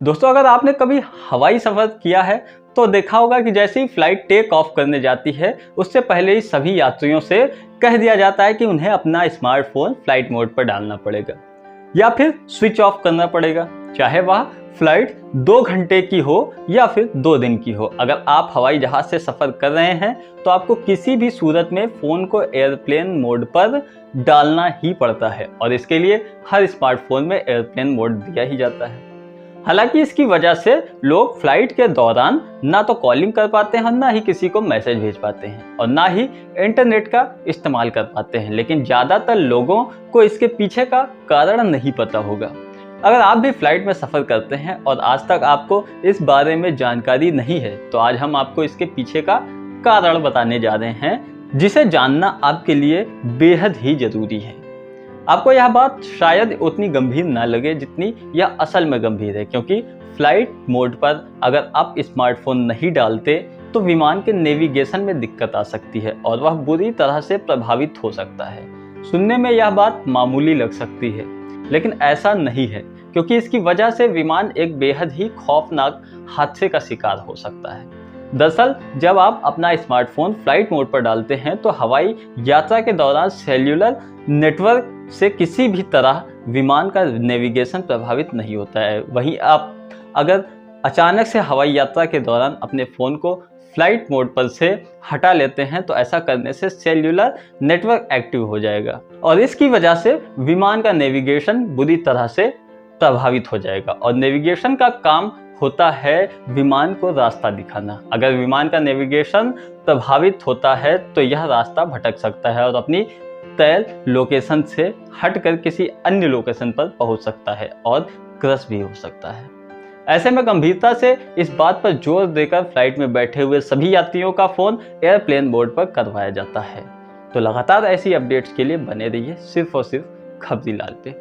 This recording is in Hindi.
दोस्तों, अगर आपने कभी हवाई सफ़र किया है तो देखा होगा कि जैसे ही फ्लाइट टेक ऑफ करने जाती है उससे पहले ही सभी यात्रियों से कह दिया जाता है कि उन्हें अपना स्मार्टफोन फ्लाइट मोड पर डालना पड़ेगा या फिर स्विच ऑफ करना पड़ेगा, चाहे वह फ्लाइट 2 घंटे की हो या फिर 2 दिन की हो। अगर आप हवाई जहाज से सफ़र कर रहे हैं तो आपको किसी भी सूरत में फ़ोन को एयरप्लेन मोड पर डालना ही पड़ता है और इसके लिए हर स्मार्टफोन में एयरप्लेन मोड दिया ही जाता है। हालांकि इसकी वजह से लोग फ्लाइट के दौरान ना तो कॉलिंग कर पाते हैं, ना ही किसी को मैसेज भेज पाते हैं और ना ही इंटरनेट का इस्तेमाल कर पाते हैं। लेकिन ज़्यादातर लोगों को इसके पीछे का कारण नहीं पता होगा। अगर आप भी फ्लाइट में सफ़र करते हैं और आज तक आपको इस बारे में जानकारी नहीं है तो आज हम आपको इसके पीछे का कारण बताने जा रहे हैं, जिसे जानना आपके लिए बेहद ही ज़रूरी है। आपको यह बात शायद उतनी गंभीर ना लगे जितनी यह असल में गंभीर है, क्योंकि फ्लाइट मोड पर अगर आप स्मार्टफोन नहीं डालते तो विमान के नेविगेशन में दिक्कत आ सकती है और वह बुरी तरह से प्रभावित हो सकता है। सुनने में यह बात मामूली लग सकती है, लेकिन ऐसा नहीं है, क्योंकि इसकी वजह से विमान एक बेहद ही खौफनाक हादसे का शिकार हो सकता है। दरअसल जब आप अपना स्मार्टफोन फ्लाइट मोड पर डालते हैं तो हवाई यात्रा के दौरान सेल्यूलर नेटवर्क से किसी भी तरह विमान का नेविगेशन प्रभावित नहीं होता है। वहीं आप अगर अचानक से हवाई यात्रा के दौरान अपने फ़ोन को फ्लाइट मोड पर से हटा लेते हैं तो ऐसा करने से सेल्यूलर नेटवर्क एक्टिव हो जाएगा और इसकी वजह से विमान का नेविगेशन बुरी तरह से प्रभावित हो जाएगा। और नेविगेशन का काम होता है विमान को रास्ता दिखाना। अगर विमान का नेविगेशन प्रभावित होता है तो यह रास्ता भटक सकता है और अपनी तय लोकेशन से हटकर किसी अन्य लोकेशन पर पहुंच सकता है और क्रैश भी हो सकता है। ऐसे में गंभीरता से इस बात पर जोर देकर फ्लाइट में बैठे हुए सभी यात्रियों का फ़ोन एयरप्लेन मोड पर करवाया जाता है। तो लगातार ऐसी अपडेट्स के लिए बने रहिए सिर्फ और सिर्फ खबरीलाल पे।